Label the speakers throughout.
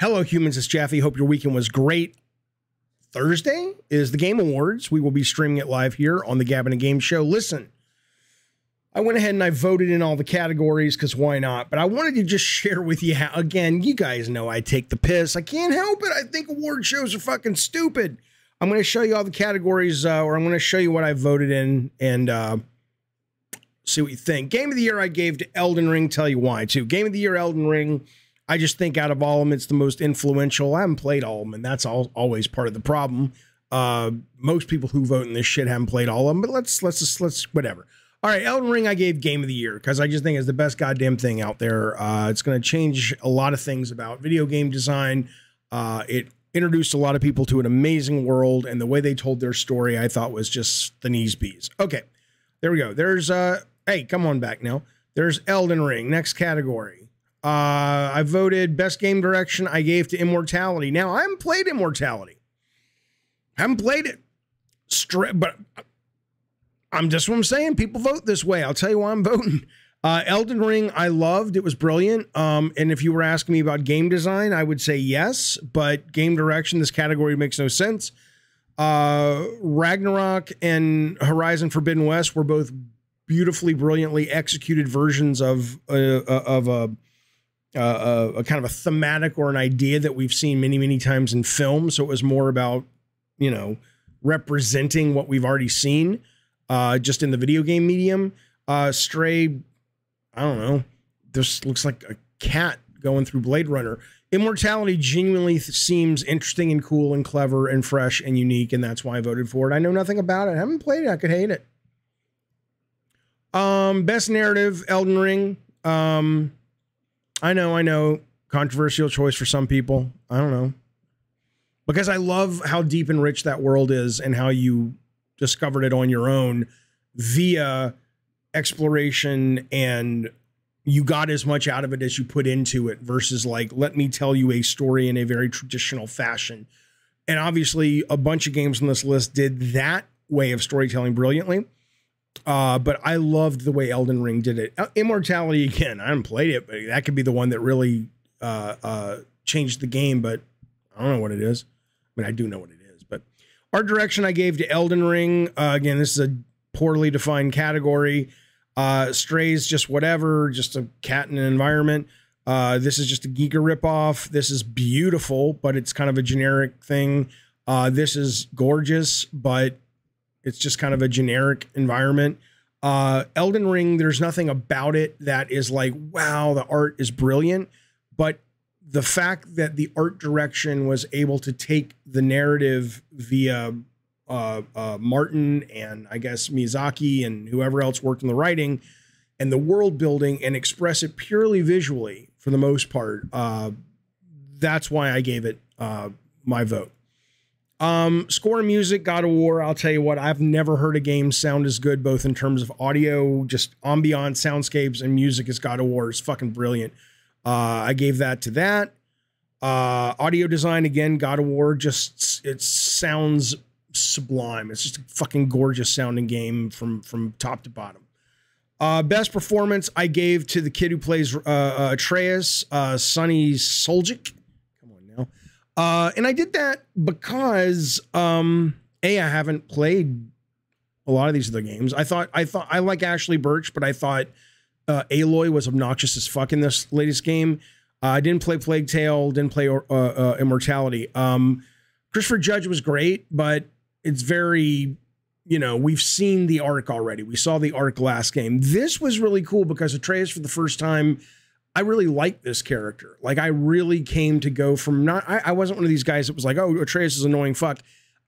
Speaker 1: Hello, humans. It's Jaffe. Hope your weekend was great. Thursday is the Game Awards. We will be streaming it live here on the Gavin and Game Show. Listen, I went ahead and I voted in all the categories because why not? But I wanted to just share with you how, again, you guys know I take the piss. I can't help it. I think award shows are fucking stupid. I'm going to show you all the categories, or I'm going to show you what I voted in and see what you think. Game of the Year I gave to Elden Ring. Tell you why, too. Game of the Year, Elden Ring. I just think out of all of them, it's the most influential. I haven't played all of them, and that's always part of the problem. Most people who vote in this shit haven't played all of them, but let's whatever. All right, Elden Ring I gave Game of the Year because I just think it's the best goddamn thing out there. It's going to change a lot of things about video game design. It introduced a lot of people to an amazing world, and the way they told their story I thought was just the knees bees. Okay, there we go. There's, hey, come on back now. There's Elden Ring, next category. I voted best game direction I gave to Immortality. Now, I haven't played Immortality. I haven't played it. But I'm just what I'm saying. People vote this way. I'll tell you why I'm voting. Elden Ring, I loved. It was brilliant. And if you were asking me about game design, I would say yes. But game direction, this category makes no sense. Ragnarok and Horizon Forbidden West were both beautifully, brilliantly executed versions of a kind of a thematic or an idea that we've seen many, many times in film. So it was more about, you know, representing what we've already seen just in the video game medium. Stray, I don't know, this looks like a cat going through Blade Runner. Immortality genuinely seems interesting and cool and clever and fresh and unique, and that's why I voted for it. I know nothing about it. I haven't played it. I could hate it. Best narrative, Elden Ring. I know, controversial choice for some people. I don't know. Because I love how deep and rich that world is and how you discovered it on your own via exploration, and you got as much out of it as you put into it versus like, let me tell you a story in a very traditional fashion. And obviously a bunch of games on this list did that way of storytelling brilliantly. But I loved the way Elden Ring did it. Immortality, again, I haven't played it, but that could be the one that really changed the game, but I don't know what it is. I mean, I do know what it is, but art direction I gave to Elden Ring. Again, this is a poorly defined category. Stray's just whatever, just a cat in an environment. This is just a Giga ripoff. This is beautiful, but it's kind of a generic thing. This is gorgeous, but it's just kind of a generic environment. Elden Ring, there's nothing about it that is like, wow, the art is brilliant. But the fact that the art direction was able to take the narrative via Martin and I guess Miyazaki and whoever else worked in the writing and the world building and express it purely visually for the most part, that's why I gave it my vote. Score and music, God of War. I'll tell you what, I've never heard a game sound as good, both in terms of audio, just ambient soundscapes and music as God of War. It's fucking brilliant. I gave that to that. Audio design, again, God of War, just, it sounds sublime. It's just a fucking gorgeous sounding game from top to bottom. Best performance I gave to the kid who plays Atreus, Sonny Suljic. And I did that because, I haven't played a lot of these other games. I like Ashley Birch, but I thought Aloy was obnoxious as fuck in this latest game. I didn't play Plague Tale, didn't play Immortality. Christopher Judge was great, but it's very, you know, we've seen the arc already. We saw the arc last game. This was really cool because Atreus, for the first time, I really liked this character. Like, I really came to go from not, I wasn't one of these guys that was like, oh, Atreus is annoying fuck.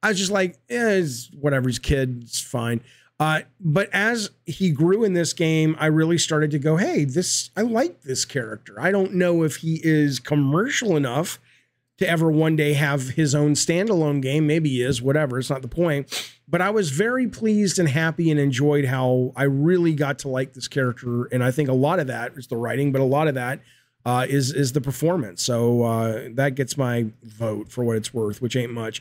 Speaker 1: I was just like, it's whatever, he's a kid, it's fine. But as he grew in this game, I really started to go, hey, I like this character. I don't know if he is commercial enough to ever one day have his own standalone game. Maybe he is, whatever, it's not the point. But I was very pleased and happy and enjoyed how I really got to like this character. And I think a lot of that is the writing, but a lot of that is the performance. So that gets my vote for what it's worth, which ain't much.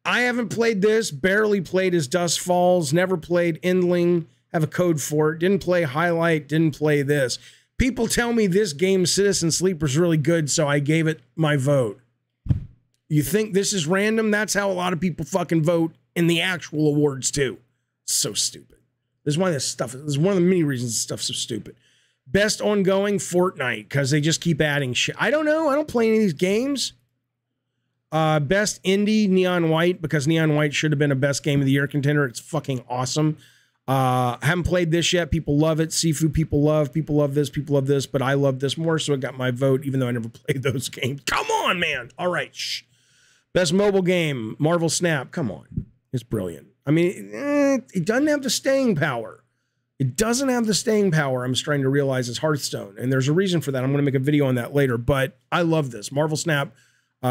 Speaker 1: I haven't played this, barely played as Dust Falls, never played Endling, have a code for it, didn't play Highlight, didn't play this. People tell me this game, Citizen Sleeper, is really good, so I gave it my vote. You think this is random? That's how a lot of people fucking vote in the actual awards too. So stupid. This is why this is one of the many reasons this stuff's so stupid. Best ongoing, Fortnite, because they just keep adding shit. I don't know. I don't play any of these games. Best indie, Neon White, because Neon White should have been a best game of the year contender. It's fucking awesome. Haven't played this yet. People love it. Sifu, people love this. People love this, but I love this more, so it got my vote, even though I never played those games. Come on, man. All right. Shh. Best mobile game, Marvel Snap. Come on. It's brilliant. I mean, it doesn't have the staying power. It doesn't have the staying power I'm starting to realize as Hearthstone, and there's a reason for that. I'm going to make a video on that later, but I love this. Marvel Snap,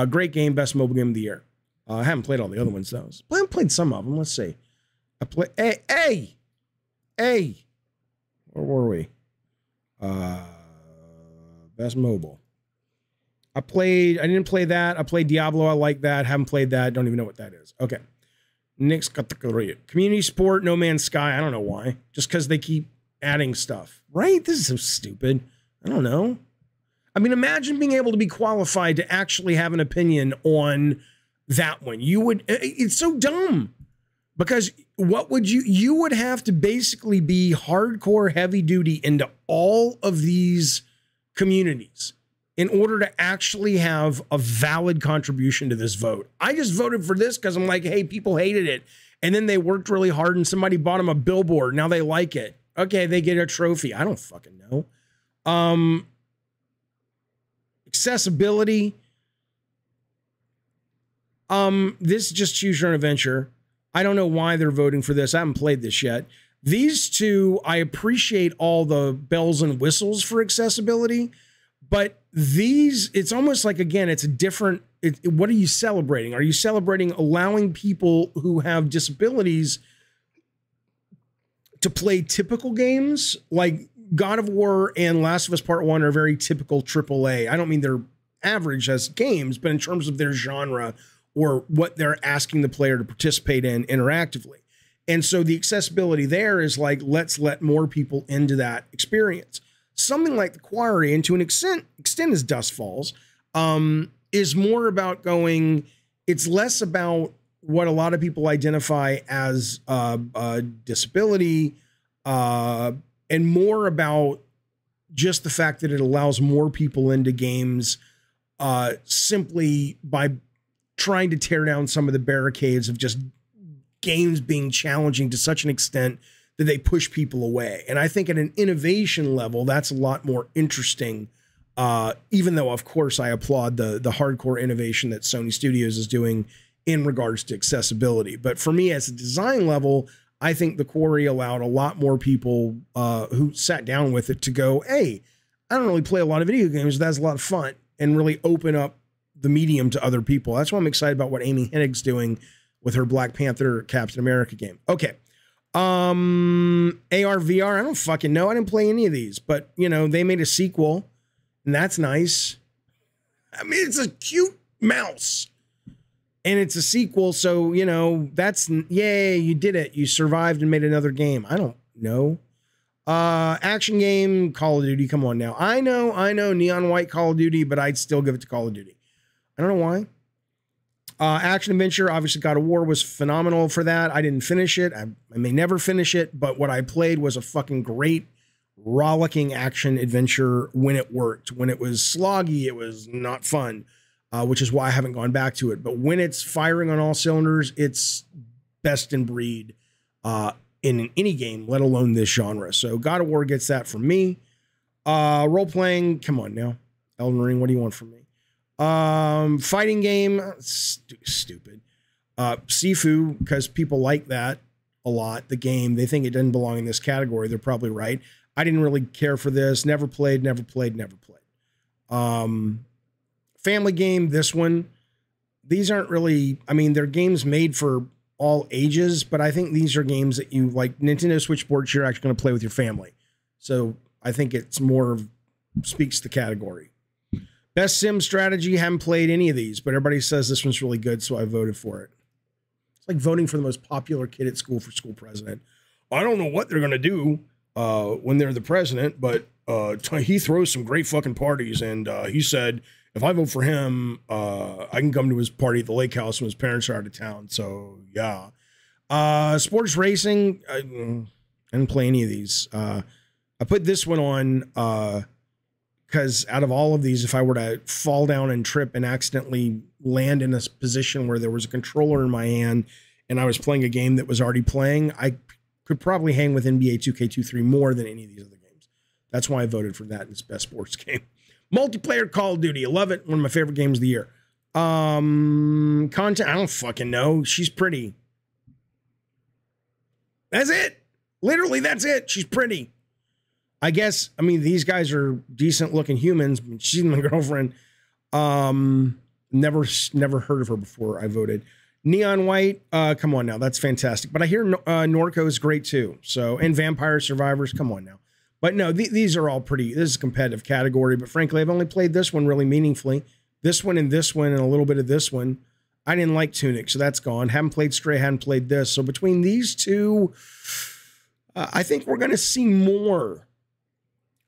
Speaker 1: great game, best mobile game of the year. I haven't played all the other ones, though. I haven't played some of them. Let's see. Hey, where were we? Best mobile. I didn't play that. I played Diablo. I like that. Haven't played that. Don't even know what that is. Okay. Next category. Community sport, No Man's Sky. I don't know why. Just because they keep adding stuff. Right? This is so stupid. I don't know. I mean, imagine being able to be qualified to actually have an opinion on that one. It's so dumb. Because what would you would have to basically be hardcore heavy duty into all of these communities in order to actually have a valid contribution to this vote. I just voted for this because I'm like, hey, people hated it. And then they worked really hard and somebody bought them a billboard. Now they like it. Okay, they get a trophy. I don't fucking know. Accessibility. This is just choose your own adventure. I don't know why they're voting for this. I haven't played this yet. These two, I appreciate all the bells and whistles for accessibility, but these, it's almost like, again, it's a different, what are you celebrating? Are you celebrating allowing people who have disabilities to play typical games? Like God of War and Last of Us Part 1 are very typical AAA. I don't mean they're average as games, but in terms of their genre or what they're asking the player to participate in interactively. And so the accessibility there is like, let's let more people into that experience. Something like The Quarry, and to an extent as Dust Falls, is more about going, it's less about what a lot of people identify as disability and more about just the fact that it allows more people into games simply by trying to tear down some of the barricades of just games being challenging to such an extent that they push people away. And I think at an innovation level, that's a lot more interesting, even though, of course, I applaud the hardcore innovation that Sony Studios is doing in regards to accessibility. But for me, as a design level, I think The Quarry allowed a lot more people who sat down with it to go, hey, I don't really play a lot of video games, but that's a lot of fun, and really open up the medium to other people. That's why I'm excited about what Amy Hennig's doing with her Black Panther Captain America game. Okay. AR, VR, I don't fucking know. I didn't play any of these, but you know, they made a sequel and that's nice. I mean, it's a cute mouse and it's a sequel. So, you know, that's, yay, you did it. You survived and made another game. I don't know. Action game, Call of Duty. Come on now. I know Neon White Call of Duty, but I'd still give it to Call of Duty. I don't know why. Action adventure, obviously God of War was phenomenal for that. I didn't finish it. I may never finish it, but what I played was a fucking great rollicking action adventure when it worked. When it was sloggy, it was not fun, which is why I haven't gone back to it. But when it's firing on all cylinders, it's best in breed in any game, let alone this genre. So God of War gets that from me. Role-playing, come on now. Elden Ring, what do you want from me? Fighting game, stupid. Sifu, because people like that a lot. The game, they think it doesn't belong in this category. They're probably right. I didn't really care for this. Never played. Family game, this one. These aren't really, I mean, they're games made for all ages, but I think these are games that you like. Nintendo Switch Sports, you're actually going to play with your family. So I think it's more of, speaks to the category. Best sim strategy, haven't played any of these, but everybody says this one's really good, so I voted for it. It's like voting for the most popular kid at school for school president. I don't know what they're going to do when they're the president, but he throws some great fucking parties, and he said if I vote for him, I can come to his party at the lake house when his parents are out of town. So yeah. Sports racing, I didn't play any of these. I put this one on because out of all of these, if I were to fall down and trip and accidentally land in a position where there was a controller in my hand and I was playing a game that was already playing, I could probably hang with NBA 2K23 more than any of these other games. That's why I voted for that in its best sports game. Multiplayer Call of Duty, I love it. One of my favorite games of the year. Content, I don't fucking know. She's pretty. That's it. Literally, that's it. She's pretty. I guess, I mean, these guys are decent looking humans. She's my girlfriend. Never heard of her before I voted. Neon White, come on now. That's fantastic. But I hear Norco is great too. So, and Vampire Survivors, come on now. But no, these are all pretty, this is a competitive category. But frankly, I've only played this one really meaningfully. This one and a little bit of this one. I didn't like Tunic, so that's gone. Haven't played Stray, hadn't played this. So between these two, I think we're going to see more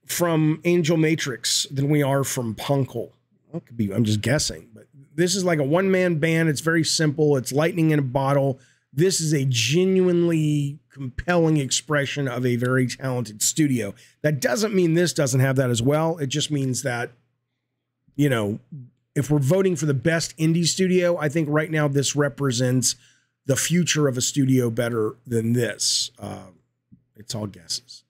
Speaker 1: from Angel Matrix than we are from Punkle. That could be, I'm just guessing, but this is like a one-man band. It's very simple. It's lightning in a bottle. This is a genuinely compelling expression of a very talented studio. That doesn't mean this doesn't have that as well. It just means that, you know, if we're voting for the best indie studio, I think right now this represents the future of a studio better than this. It's all guesses.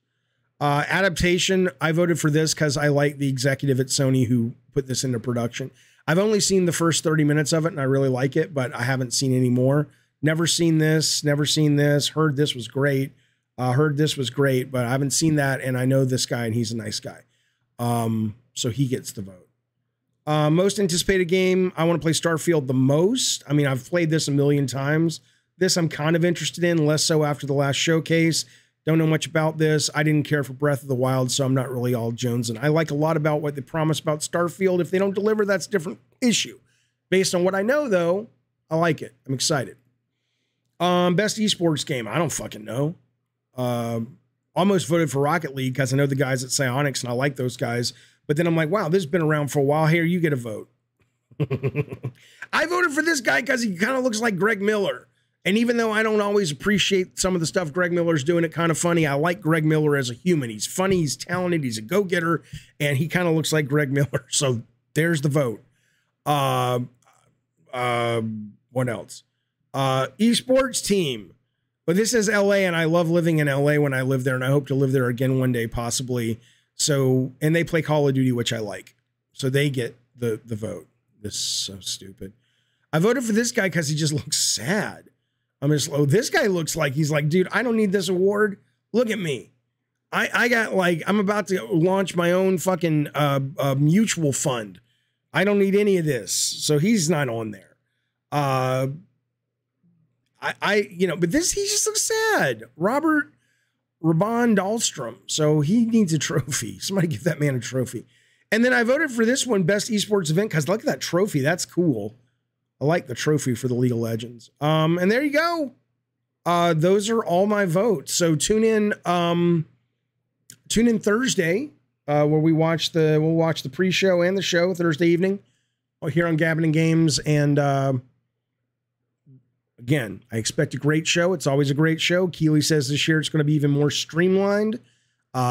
Speaker 1: Adaptation, I voted for this because I like the executive at Sony who put this into production. I've only seen the first 30 minutes of it and I really like it, but I haven't seen any more. Never seen this, heard this was great. Heard this was great, but I haven't seen that and I know this guy and he's a nice guy. So he gets the vote. Most anticipated game, I want to play Starfield the most. I mean, I've played this a million times. This I'm kind of interested in, less so after the last showcase. Don't know much about this. I didn't care for Breath of the Wild, so I'm not really all jonesing. I like a lot about what they promise about Starfield. If they don't deliver, that's a different issue. Based on what I know, though, I like it. I'm excited. Best esports game, I don't fucking know. Almost voted for Rocket League because I know the guys at Psyonix and I like those guys. But then I'm like, wow, this has been around for a while. Here, you get a vote. I voted for this guy because he kind of looks like Greg Miller. And even though I don't always appreciate some of the stuff Greg Miller's doing, it kind of funny. I like Greg Miller as a human. He's funny, he's talented, he's a go-getter, and he kind of looks like Greg Miller. So there's the vote. What else? Esports team. But this is LA, and I love living in LA when I live there, and I hope to live there again one day, possibly. So, and they play Call of Duty, which I like. So they get the vote. This is so stupid. I voted for this guy because he just looks sad. I'm just, oh, this guy looks like he's like, dude, I don't need this award. Look at me. I got like, I'm about to launch my own fucking mutual fund. I don't need any of this. So he's not on there. You know, but this, he just looks sad. Robert Rabon Dahlstrom. So he needs a trophy. Somebody give that man a trophy. And then I voted for this one, best esports event, because look at that trophy. That's cool. I like the trophy for the League of Legends. And there you go. Those are all my votes. So tune in Thursday, where we'll watch the pre-show and the show Thursday evening here on Gabbin' and Games. And again, I expect a great show. It's always a great show. Keeley says this year it's going to be even more streamlined.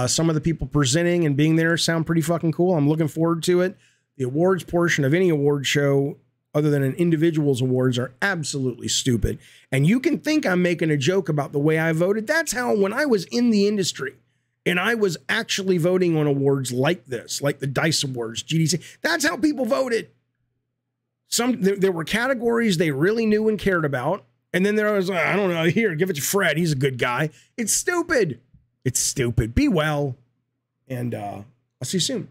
Speaker 1: Some of the people presenting and being there sound pretty fucking cool. I'm looking forward to it. The awards portion of any award show, other than an individual's awards, are absolutely stupid. And you can think I'm making a joke about the way I voted. That's how, when I was in the industry and I was actually voting on awards like this, like the DICE Awards, GDC, that's how people voted. There were categories they really knew and cared about. And then there was, I don't know, here, give it to Fred. He's a good guy. It's stupid. It's stupid. Be well. And I'll see you soon.